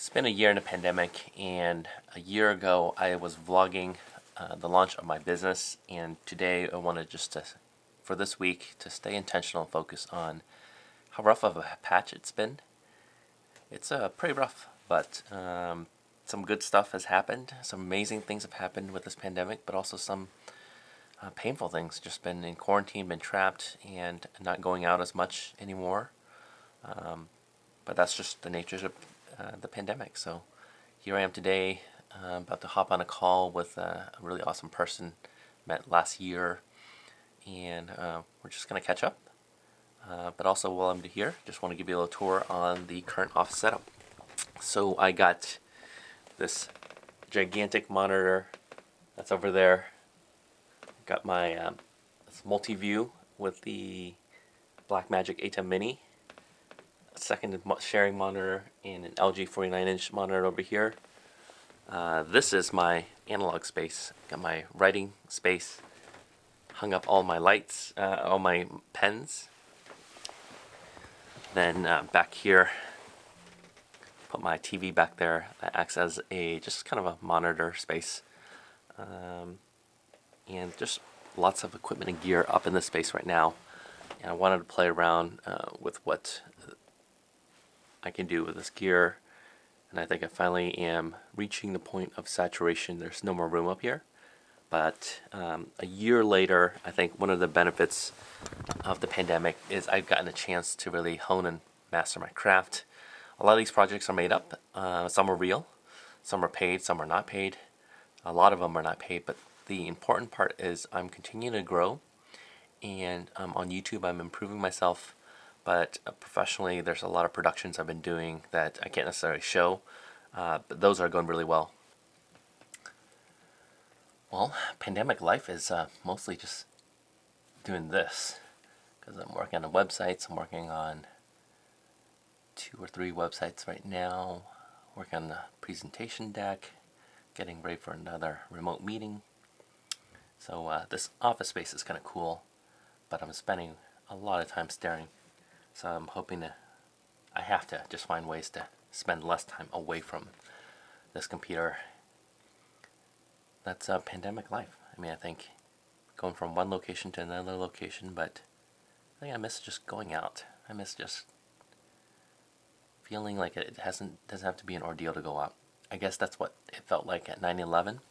It's been a year in the pandemic, and a year ago I was vlogging the launch of my business, and today I wanted for this week, to stay intentional and focus on how rough of a patch it's been. It's pretty rough, but some good stuff has happened. Some amazing things have happened with this pandemic, but also some painful things. Just been in quarantine, been trapped, and not going out as much anymore. But that's just the nature of the pandemic. So here I am today, about to hop on a call with a really awesome person met last year, and we're just going to catch up. But also, while I'm here, just want to give you a little tour on the current office setup. So I got this gigantic monitor that's over there. Got my multi-view with the Blackmagic A10 Mini, a second sharing monitor, and an LG 49-inch monitor over here. This is my analog space. Got my writing space. Hung up all my lights, all my pens. Then back here, put my TV back there. That acts as just kind of a monitor space. And just lots of equipment and gear up in this space right now. And I wanted to play around with what I can do with this gear. And I think I finally am reaching the point of saturation. There's no more room up here. But a year later, I think one of the benefits of the pandemic is I've gotten a chance to really hone and master my craft. A lot of these projects are made up. Some are real, some are paid, some are not paid. A lot of them are not paid, but the important part is I'm continuing to grow, and on YouTube I'm improving myself, but professionally there's a lot of productions I've been doing that I can't necessarily show, but those are going really well. Well, pandemic life is mostly just doing this, because I'm working on websites. I'm working on 2 or 3 websites right now, working on the presentation deck, getting ready for another remote meeting. So this office space is kind of cool, but I'm spending a lot of time staring. So I'm hoping I have to just find ways to spend less time away from this computer. That's pandemic life. I mean, I think going from one location to another location, but I think I miss just going out. I miss just feeling like it doesn't have to be an ordeal to go out. I guess that's what it felt like at 9/11.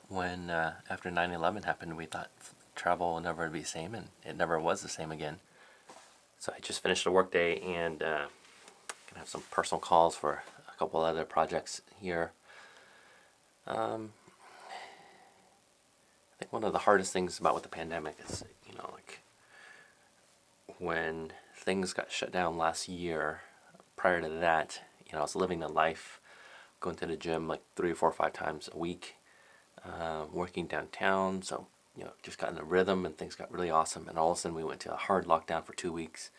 When after 9/11 happened, we thought travel will never be the same, and it never was the same again. So I just finished a work day, and gonna have some personal calls for a couple other projects here. I think one of the hardest things about with the pandemic is, like when things got shut down last year. Prior to that, I was living a life, going to the gym like 3 or 4 or 5 times a week, working downtown. So just got in a rhythm, and things got really awesome. And all of a sudden, we went to a hard lockdown for 2 weeks,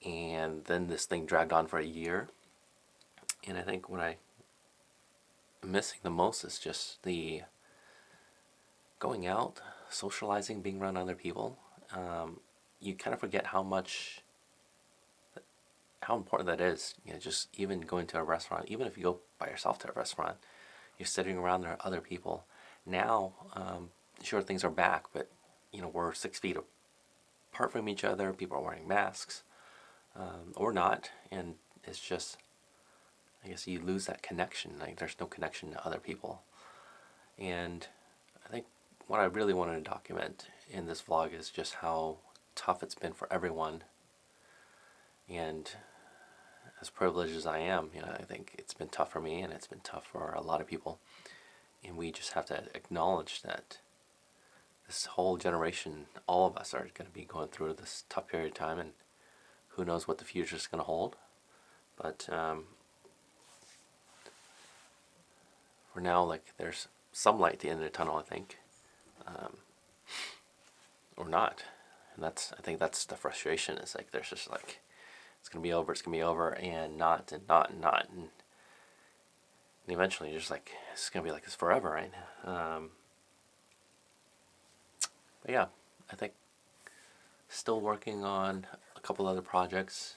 and then this thing dragged on for a year. And I think what I'm missing the most is just the going out, socializing, being around other people. You kind of forget how important that is. Just even going to a restaurant, even if you go by yourself to a restaurant, you're sitting around, there are other people. Now, sure, things are back, but we're 6 feet apart from each other. People are wearing masks, or not, and it's just, I guess you lose that connection. Like, there's no connection to other people. And I think what I really wanted to document in this vlog is just how tough it's been for everyone. And as privileged as I am, I think it's been tough for me, and it's been tough for a lot of people. And we just have to acknowledge that this whole generation, all of us, are going to be going through this tough period of time, and who knows what the future is going to hold. But for now, like, there's some light at the end of the tunnel, I think, or not. And I think that's the frustration. Is like there's just like, it's gonna be over, and not, and not, and not, and eventually you're just like, it's gonna be like this forever, right? But yeah, I think still working on a couple other projects.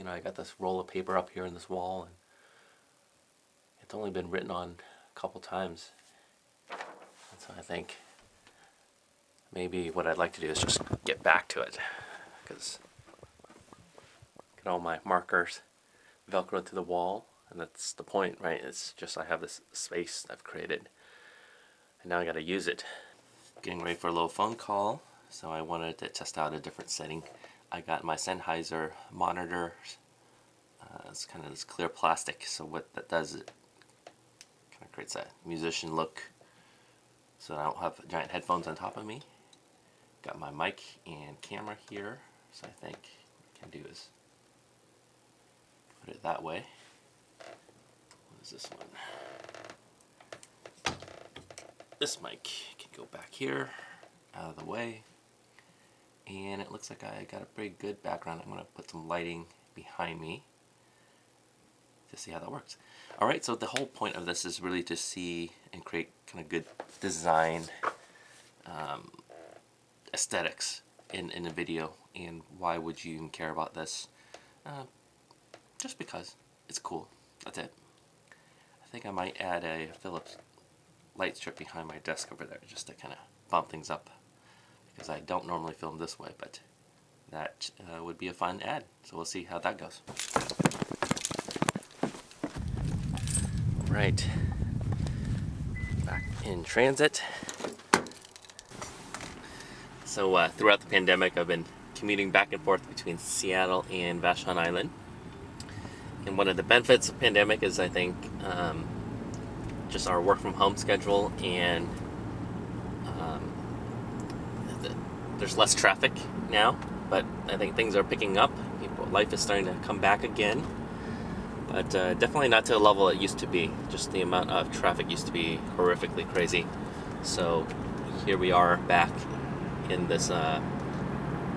I got this roll of paper up here in this wall, and It's only been written on a couple times. And so I think maybe what I'd like to do is just get back to it, because get all my markers velcroed to the wall, and that's the point, right? It's just I have this space I've created, and now I gotta use it. Getting ready for a little phone call, so I wanted to test out a different setting. I got my Sennheiser monitor. It's kind of this clear plastic, so what that does, it kind of creates that musician look, so I don't have giant headphones on top of me. Got my mic and camera here, so I think what I can do is put it that way. What is this one? This mic can go back here, out of the way, and it looks like I got a pretty good background. I'm going to put some lighting behind me to see how that works. Alright, so the whole point of this is really to see and create kind of good design aesthetics in a video. And why would you even care about this? Just because it's cool. That's it. I think I might add a Philips light strip behind my desk over there just to kind of bump things up, because I don't normally film this way, but that would be a fun ad. So we'll see how that goes. Right, back in transit. So throughout the pandemic, I've been commuting back and forth between Seattle and Vashon Island. And one of the benefits of the pandemic is, I think, just our work from home schedule, and there's less traffic now, but I think things are picking up. Life is starting to come back again. But definitely not to the level it used to be. Just the amount of traffic used to be horrifically crazy. So here we are back in this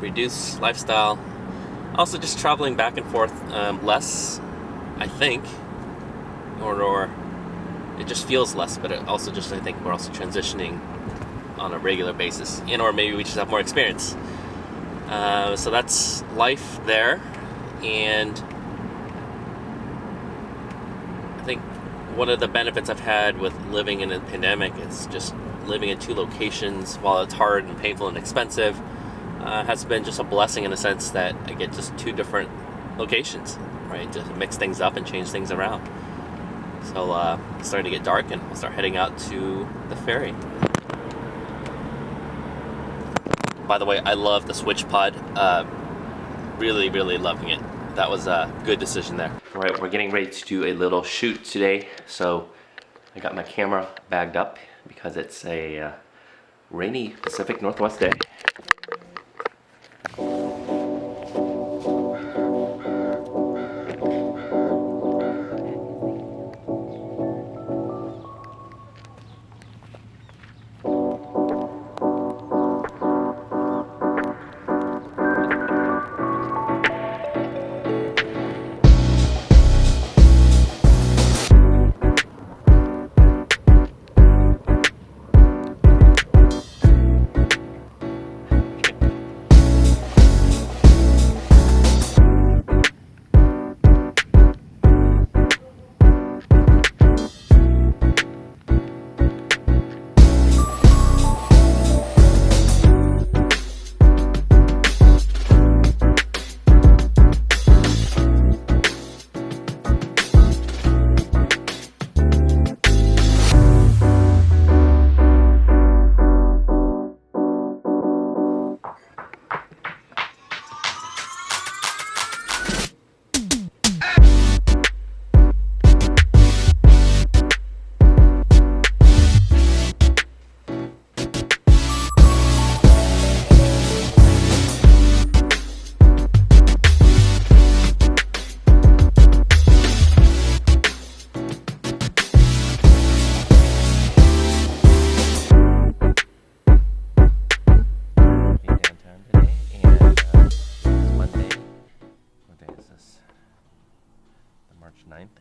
reduced lifestyle. Also just traveling back and forth less, I think. Or it just feels less, but it also just, I think we're also transitioning on a regular basis. And or maybe we just have more experience. So that's life there. And I think one of the benefits I've had with living in a pandemic is just living in two locations. While it's hard and painful and expensive, has been just a blessing in the sense that I get just two different locations, right? Just mix things up and change things around. So it's starting to get dark, and we'll start heading out to the ferry. By the way, I love the Switch Pod. Really, really loving it. That was a good decision there. All right, we're getting ready to do a little shoot today. So I got my camera bagged up because it's a rainy Pacific Northwest day.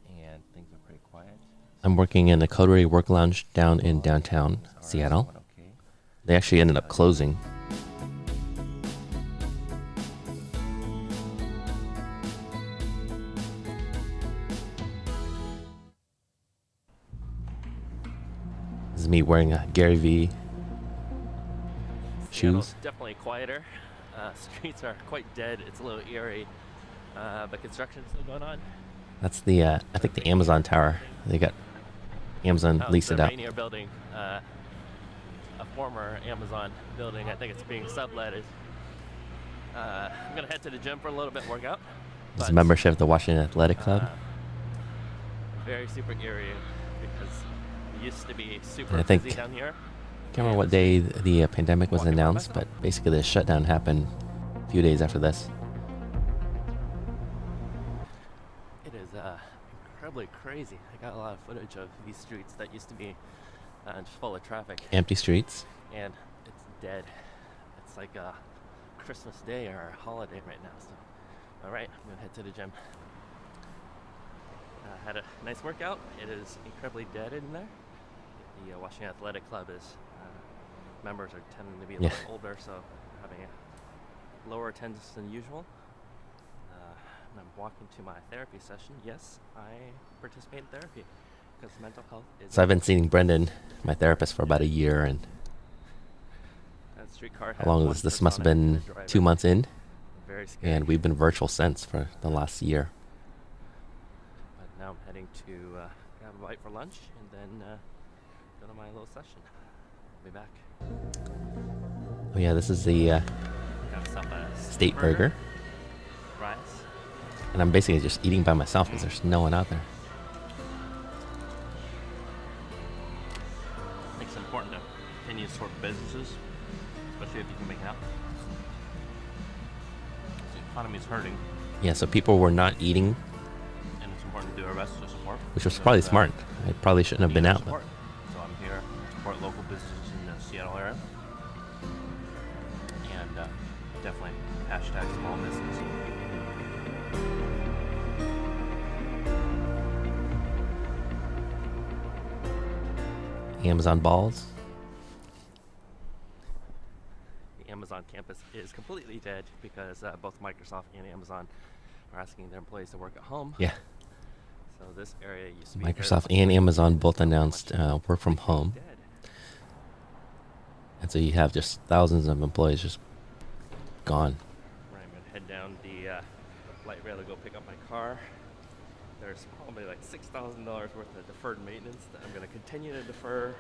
And things are pretty quiet. I'm working in the Coterie Work Lounge down in downtown Seattle. They actually ended up closing. This is me wearing a Gary V Seattle's shoes. definitely quieter. Streets are quite dead. It's a little eerie, but construction's still going on. That's the I think the Amazon Tower. They got Amazon leased the it out. Rainier building, a former Amazon building. I think it's being subletted. I'm gonna head to the gym for a little bit workout. It's a membership of the Washington Athletic Club. Very super eerie because it used to be super I think, busy down here. I can't remember what day the pandemic was announced, but basically the shutdown happened a few days after this. It is incredibly crazy. I got a lot of footage of these streets that used to be just full of traffic. Empty streets. And it's dead. It's like a Christmas Day or a holiday right now. So, all right, I'm gonna head to the gym. Had a nice workout. It is incredibly dead in there. The Washington Athletic Club is members are tending to be a little older, so having a lower attendance than usual. And I'm walking to my therapy session. Yes, I participate in therapy because mental health is. So I've been seeing Brendan, my therapist, for about a year, and that streetcar how long is this? Must have been 2 months in, very scary. and we've been virtual since for the last year. But now I'm heading to grab a bite for lunch and then go to my little session. I'll be back. Oh yeah, this is the Got myself a State Burger. Fries. And I'm basically just eating by myself because there's no one out there. I think it's important to continue to support businesses, especially if you can make it out. The economy is hurting, Yeah, so people were not eating, and it's important to do our best to support. which was probably smart. I probably shouldn't have been out. Support. So I'm here to support local businesses in the Seattle area. And definitely hashtag small business. Amazon balls. The Amazon campus is completely dead because both Microsoft and Amazon are asking their employees to work at home. Yeah. So this area used to be Microsoft and Amazon both announced work from home. dead. And so you have just thousands of employees just gone. Right, I'm gonna head down the light rail to go pick up my car. There's probably like $6,000 worth of deferred maintenance that I'm gonna continue to defer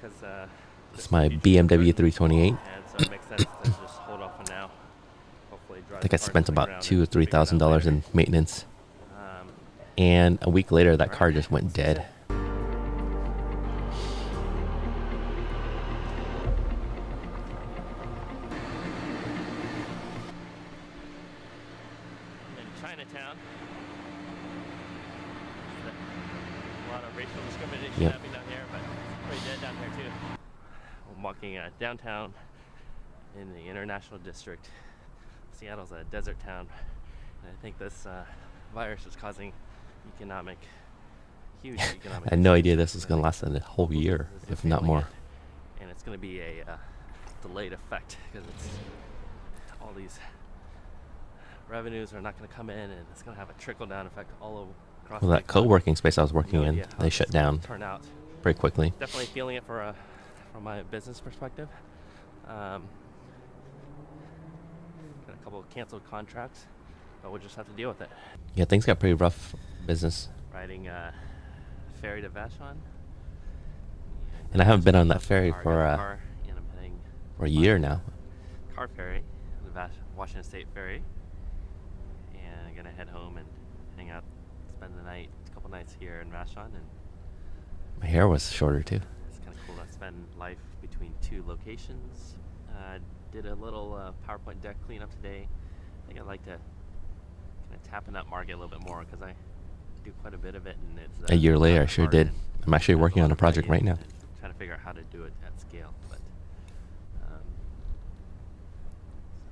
because It's my BMW 328. and so it makes sense to just hold off on now. Hopefully, drive I think the I car spent to the about ground $2,000 or and figure it out $3,000 later. in maintenance. Um, And a week later, that car just went dead. in Chinatown, a lot of racial discrimination Yep. happening down here, but it's pretty dead down here too. I'm walking downtown in the International District. Seattle's a desert town, and I think this virus is causing huge economic. I had no idea this was going to last a whole year, if not more. And it's going to be a delayed effect because it's all these revenues are not going to come in, and it's going to have a trickle-down effect all over across. Well, the that economy. co-working space I was working No in, idea how they this shut will down turn out. very quickly. Definitely feeling it from my business perspective. Got a couple of canceled contracts, but we'll just have to deal with it. Yeah, things got pretty rough business. Riding ferry to Vashon. And I haven't been on that ferry Car, for got a car, and I'm heading a year now. car ferry, the Washington State ferry, and I'm gonna head home and hang out, spend the night, a couple nights here in Vashon, and My hair was shorter too. it's kind of cool to spend life between two locations. Did a little PowerPoint deck cleanup today. I think I'd like to kind of tap in that market a little bit more because I do quite a bit of it, and it's A year later, I rather sure hard, did. and I'm actually there's working lot on a of project right variety now. and trying to figure out how to do it at scale. But I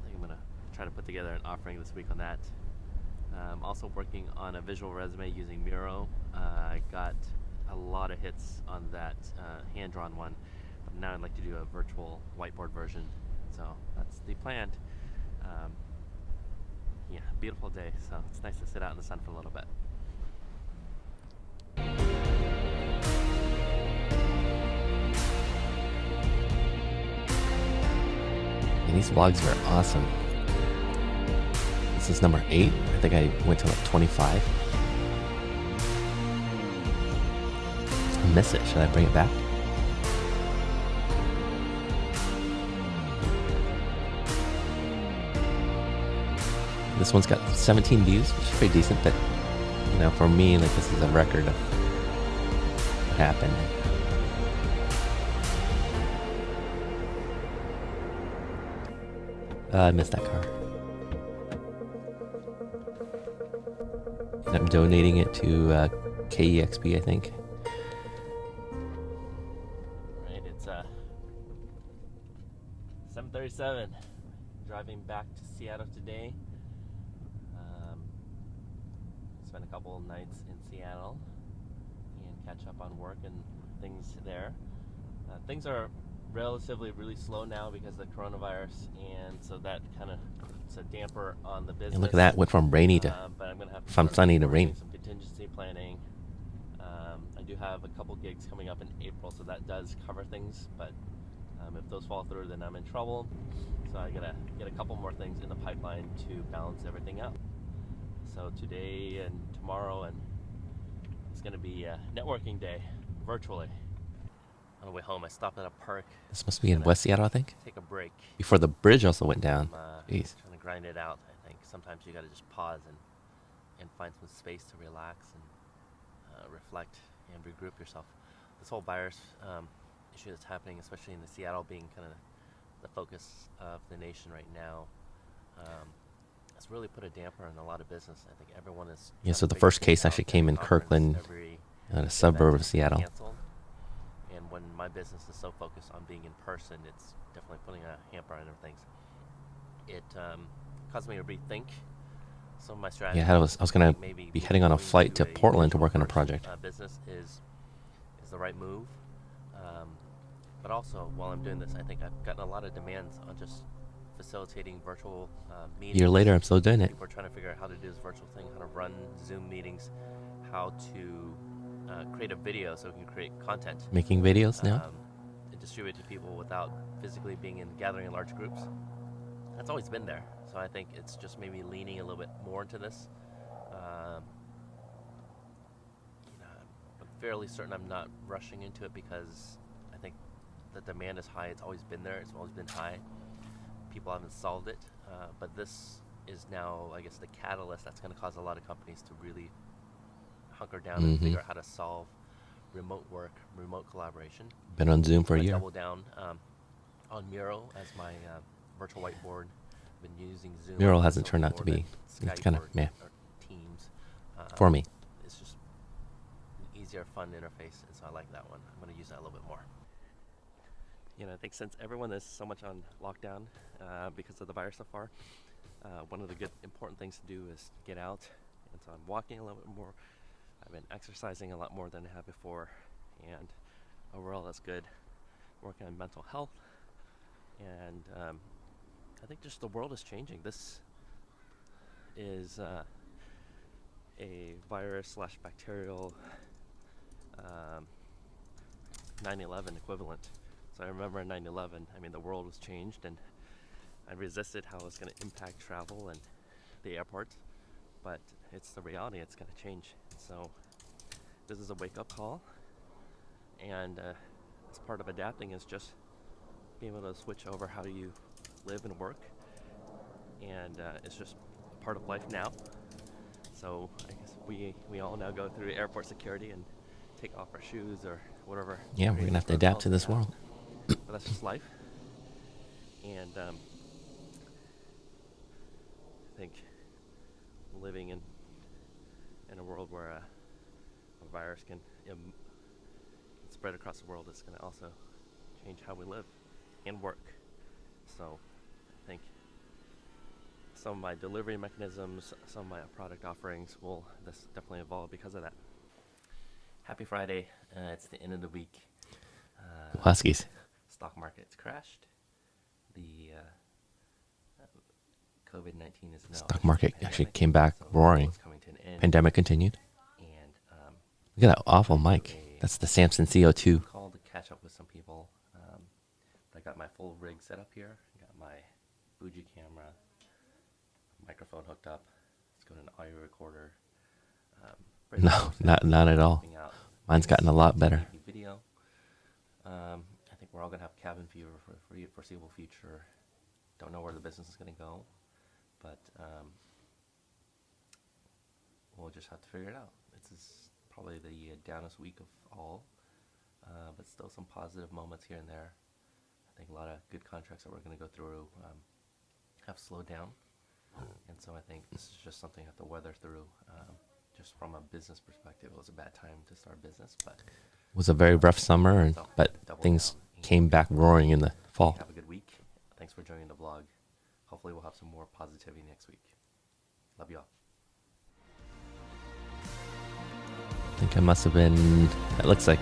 think I'm gonna try to put together an offering this week on that. I'm also working on a visual resume using Miro. I got a lot of hits on that hand-drawn one. But now I'd like to do a virtual whiteboard version. So that's the plan. Yeah, beautiful day. So it's nice to sit out in the sun for a little bit. these vlogs are awesome. This is number 8. I think I went to like 25. I miss it. Should I bring it back? This one's got 17 views, which is pretty decent, but you know, for me, like, this is a record of what happened. I missed that car. And I'm donating it to KEXP, I think. Right, it's 7:37. Driving back to Seattle today. Spent a couple of nights in Seattle and catch up on work and things there. Things are relatively really slow now because of the coronavirus, and so that kind of puts a damper on the business. And look at that, went from rainy to but I'm gonna have to from sunny to rain. Some contingency planning. I do have a couple gigs coming up in April, so that does cover things, but if those fall through, then I'm in trouble. So I gotta get a couple more things in the pipeline to balance everything out. So today and tomorrow, and it's gonna be a networking day, virtually. On the way home, I stopped at a park. This must be in West Seattle, I think. Take a break before the bridge also went down. Jeez. Trying to grind it out. I think sometimes you gotta just pause and find some space to relax and reflect and regroup yourself. This whole virus issue that's happening, especially in the Seattle being kind of the focus of the nation right now. It's really put a damper on a lot of business. I think everyone is. Yeah, so the first case actually came in Kirkland, a suburb of Seattle. And when my business is so focused on being in person, it's definitely putting a hamper on things. It caused me to rethink some of my strategies. Yeah, I was going to be heading on a flight to Portland to work on a project. Business is the right move. But also, while I'm doing this, I think I've gotten a lot of demands on just facilitating virtual meetings. A year later, I'm still doing it. People are trying to figure out how to do this virtual thing, how to run Zoom meetings, how to create a video so we can create content. Making videos now? And distribute to people without physically being gathering in large groups. That's always been there. So I think it's just maybe leaning a little bit more into this. I'm fairly certain I'm not rushing into it because I think the demand is high. It's always been there. It's always been high. People haven't solved it, but this is now, I guess, the catalyst that's going to cause a lot of companies to really hunker down and figure out how to solve remote work, remote collaboration. Been on Zoom for a year. Double down on Miro as my virtual whiteboard. Been using Zoom. Miro hasn't turned out to be. It's kind of meh. Teams. For me. It's just an easier, fun interface, and so I like that one. I'm going to use that a little bit more. You know, I think since everyone is so much on lockdown because of the virus so far, one of the good important things to do is get out. And so I'm walking a little bit more. I've been exercising a lot more than I have before, and overall that's good. Working on mental health, and I think just the world is changing. This is a virus/bacterial 9/11 equivalent. So I remember in 9/11, I mean, the world was changed, and I resisted how it was going to impact travel and the airports. But it's the reality, it's going to change. So this is a wake-up call, and as part of adapting is just being able to switch over how you live and work, and it's just part of life now. So I guess we all now go through airport security and take off our shoes or whatever. Yeah, we're going to have to adapt to this world. But that's just life. And I think living in a world where a virus can spread across the world is going to also change how we live and work. So I think some of my delivery mechanisms, some of my product offerings will definitely evolve because of that. Happy Friday. It's the end of the week. Huskies. Stock market's crashed. The COVID-19 is now. Stock market actually came back roaring. Pandemic continued. And look at that awful mic. That's the Samson CO2. Called to catch up with some people. I got my full rig set up here. I got my Fuji camera, microphone hooked up. Let's go to an audio recorder. No, not at all. Mine's gotten a lot better. Video. I think we're all gonna have cabin fever for the foreseeable future. Don't know where the business is gonna go, but we'll just have to figure it out. This is probably the downest week of all, but still some positive moments here and there. I think a lot of good contracts that we're going to go through have slowed down, and so I think this is just something I have to weather through. Just from a business perspective, it was a bad time to start business, but it was a very rough summer, but things came back roaring in the fall. Have a good week. Thanks for joining the vlog. Hopefully we'll have some more positivity next week. Love you all. I think I must have been, it looks like,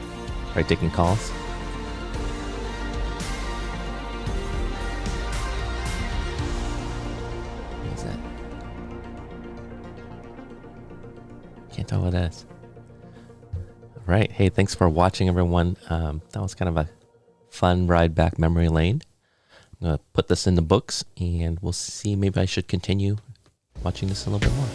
right, taking calls. What is that? Can't tell what that is. All right. Hey, thanks for watching, everyone. That was kind of a fun ride back memory lane. I'm going to put this in the books, and we'll see. Maybe I should continue watching this a little bit more.